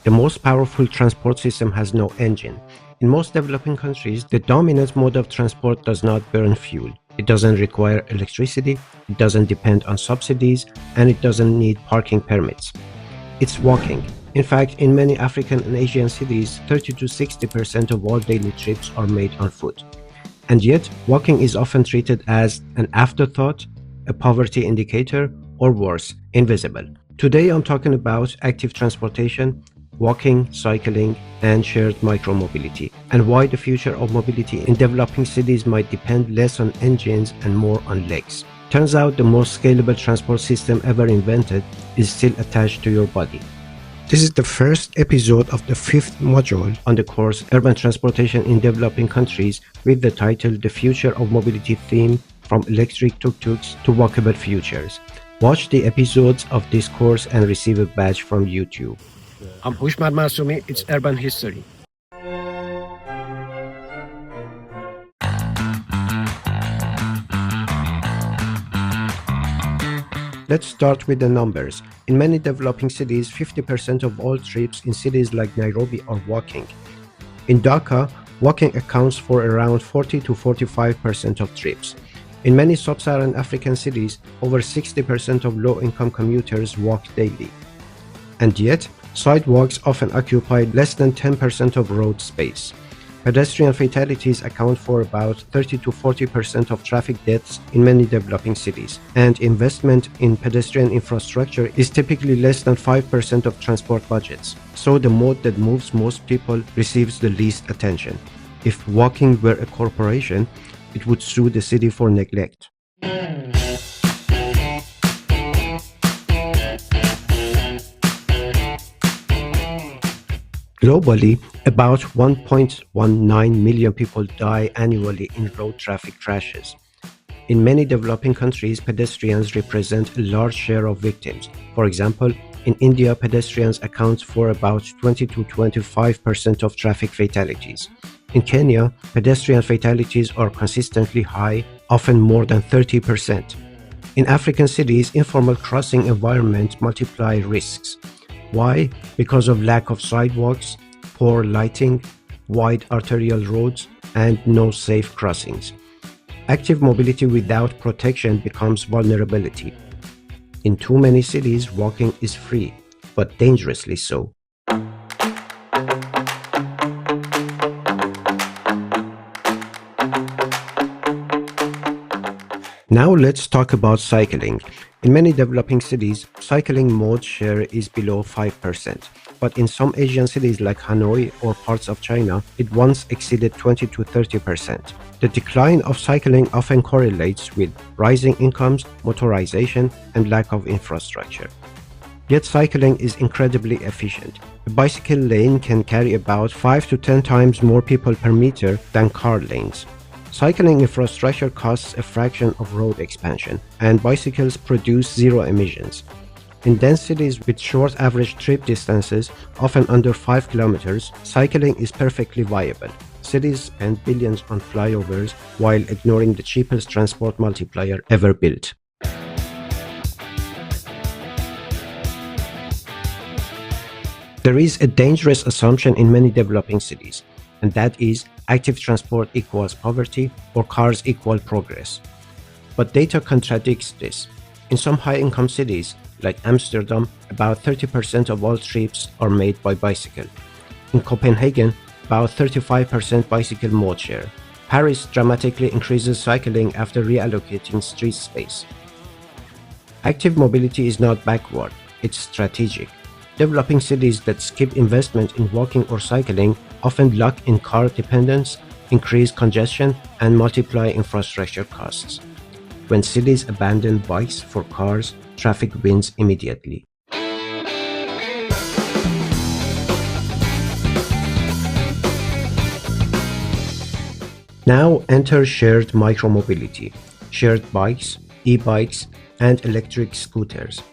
The most powerful transport system has no engine. In most developing countries, the dominant mode of transport does not burn fuel. It doesn't require electricity, it doesn't depend on subsidies, and it doesn't need parking permits. It's walking. In fact, in many African and Asian cities, 30 to 60% of all daily trips are made on foot. And yet, walking is often treated as an afterthought, a poverty indicator, or worse, invisible. Today I'm talking about active transportation, walking, cycling, and shared micromobility, and why the future of mobility in developing cities might depend less on engines and more on legs. Turns out the most scalable transport system ever invented is still attached to your body. This is the first episode of the 5th module on the course Urban Transportation in Developing Countries with the title The Future of Mobility theme from electric tuk-tuks to walkable futures. Watch the episodes of this course and receive a badge from YouTube. I'm Hushmar Masumi, it's Urban History. Let's start with the numbers. In many developing cities, 50% of all trips in cities like Nairobi are walking. In Dhaka, walking accounts for around 40 to 45% of trips. In many Sub-Saharan African cities, over 60% of low-income commuters walk daily. And yet, sidewalks often occupy less than 10% of road space. Pedestrian fatalities account for about 30 to 40% of traffic deaths in many developing cities, and investment in pedestrian infrastructure is typically less than 5% of transport budgets. So the mode that moves most people receives the least attention. If walking were a corporation, it would sue the city for neglect. Globally, about 1.19 million people die annually in road traffic crashes. In many developing countries, pedestrians represent a large share of victims. For example, in India, pedestrians account for about 20 to 25% of traffic fatalities. In Kenya, pedestrian fatalities are consistently high, often more than 30%. In African cities, informal crossing environments multiply risks. Why? Because of lack of sidewalks, poor lighting, wide arterial roads, and no safe crossings. Active mobility without protection becomes vulnerability. In too many cities, walking is free, but dangerously so. Now let's talk about cycling. In many developing cities, cycling mode share is below 5%, but in some Asian cities like Hanoi or parts of China, it once exceeded 20 to 30%. The decline of cycling often correlates with rising incomes, motorization, and lack of infrastructure. Yet cycling is incredibly efficient. A bicycle lane can carry about 5 to 10 times more people per meter than car lanes. Cycling infrastructure costs a fraction of road expansion, and bicycles produce zero emissions. In dense cities with short average trip distances, often under 5 kilometers, cycling is perfectly viable. Cities spend billions on flyovers while ignoring the cheapest transport multiplier ever built. There is a dangerous assumption in many developing cities, and that is active transport equals poverty or cars equal progress. But data contradicts this. In some high-income cities, like Amsterdam, about 30% of all trips are made by bicycle. In Copenhagen, about 35% bicycle mode share. Paris dramatically increases cycling after reallocating street space. Active mobility is not backward, it's strategic. Developing cities that skip investment in walking or cycling often lock in car dependence, increase congestion, and multiply infrastructure costs. When cities abandon bikes for cars, traffic wins immediately. Now enter shared micromobility, shared bikes, e-bikes, and electric scooters.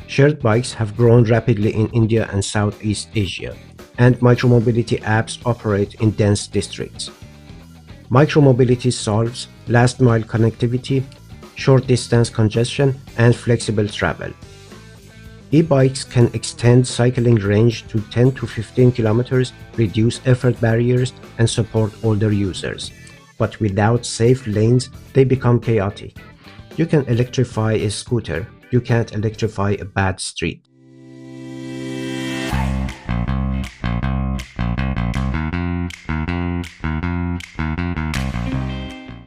Shared bikes have grown rapidly in India and Southeast Asia, and micromobility apps operate in dense districts. Micromobility solves last-mile connectivity, short-distance congestion, and flexible travel. E-bikes can extend cycling range to 10 to 15 kilometers, reduce effort barriers, and support older users. But without safe lanes, they become chaotic. You can electrify a scooter, you can't electrify a bad street.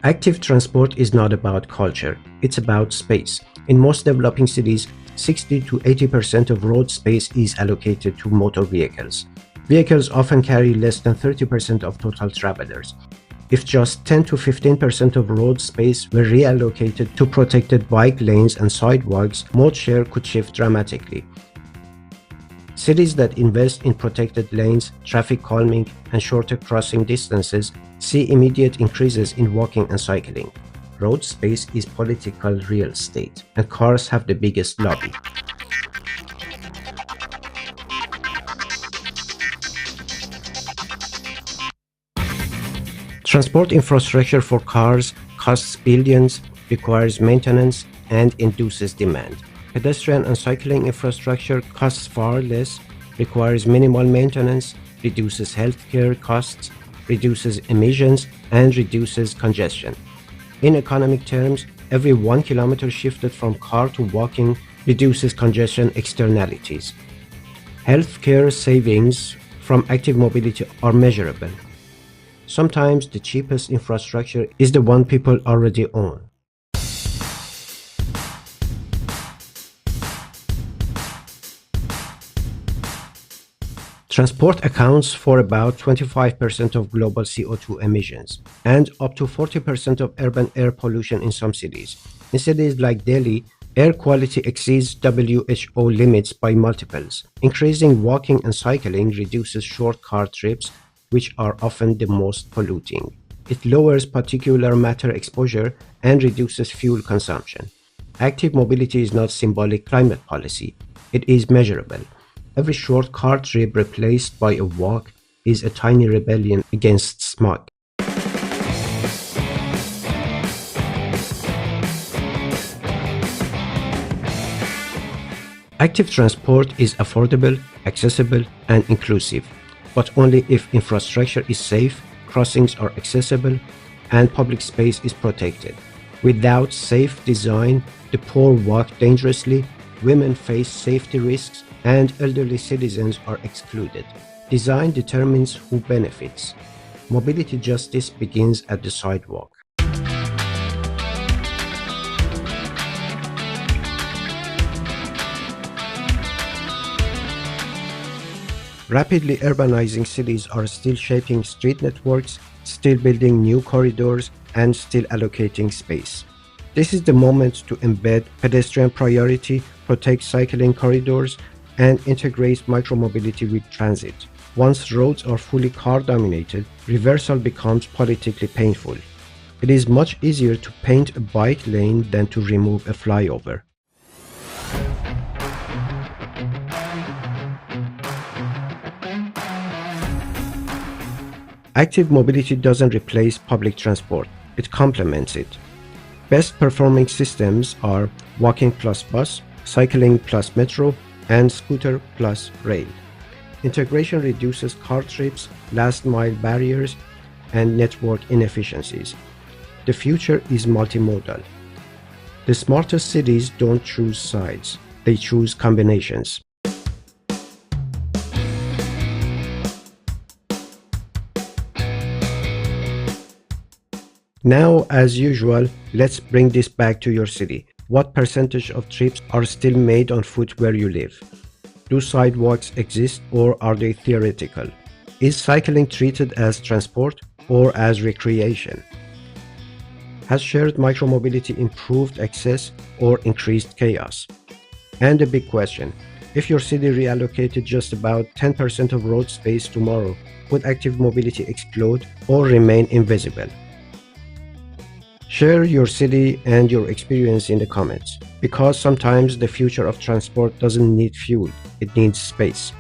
Active transport is not about culture, it's about space. In most developing cities, 60 to 80% of road space is allocated to motor vehicles. Vehicles often carry less than 30% of total travelers. If just 10 to 15% of road space were reallocated to protected bike lanes and sidewalks, mode share could shift dramatically. Cities that invest in protected lanes, traffic calming, and shorter crossing distances see immediate increases in walking and cycling. Road space is political real estate, and cars have the biggest lobby. Transport infrastructure for cars costs billions, requires maintenance, and induces demand. Pedestrian and cycling infrastructure costs far less, requires minimal maintenance, reduces healthcare costs, reduces emissions, and reduces congestion. In economic terms, every 1 kilometer shifted from car to walking reduces congestion externalities. Healthcare savings from active mobility are measurable. Sometimes the cheapest infrastructure is the one people already own. Transport accounts for about 25% of global CO2 emissions and up to 40% of urban air pollution in some cities. In cities like Delhi, air quality exceeds WHO limits by multiples. Increasing walking and cycling reduces short car trips, which are often the most polluting. It lowers particulate matter exposure and reduces fuel consumption. Active mobility is not symbolic climate policy. It is measurable. Every short car trip replaced by a walk is a tiny rebellion against smog. Active transport is affordable, accessible, and inclusive, but only if infrastructure is safe, crossings are accessible, and public space is protected. Without safe design, the poor walk dangerously, women face safety risks, and elderly citizens are excluded. Design determines who benefits. Mobility justice begins at the sidewalk. Rapidly urbanizing cities are still shaping street networks, still building new corridors, and still allocating space. This is the moment to embed pedestrian priority, protect cycling corridors, and integrate micromobility with transit. Once roads are fully car-dominated, reversal becomes politically painful. It is much easier to paint a bike lane than to remove a flyover. Active mobility doesn't replace public transport, it complements it. Best performing systems are walking plus bus, cycling plus metro, and scooter plus rail. Integration reduces car trips, last mile barriers, and network inefficiencies. The future is multimodal. The smartest cities don't choose sides, they choose combinations. Now, as usual, let's bring this back to your city. What percentage of trips are still made on foot where you live? Do sidewalks exist or are they theoretical? Is cycling treated as transport or as recreation? Has shared micromobility improved access or increased chaos? And the big question, if your city reallocated just about 10% of road space tomorrow, would active mobility explode or remain invisible? Share your city and your experience in the comments, because sometimes the future of transport doesn't need fuel, it needs space.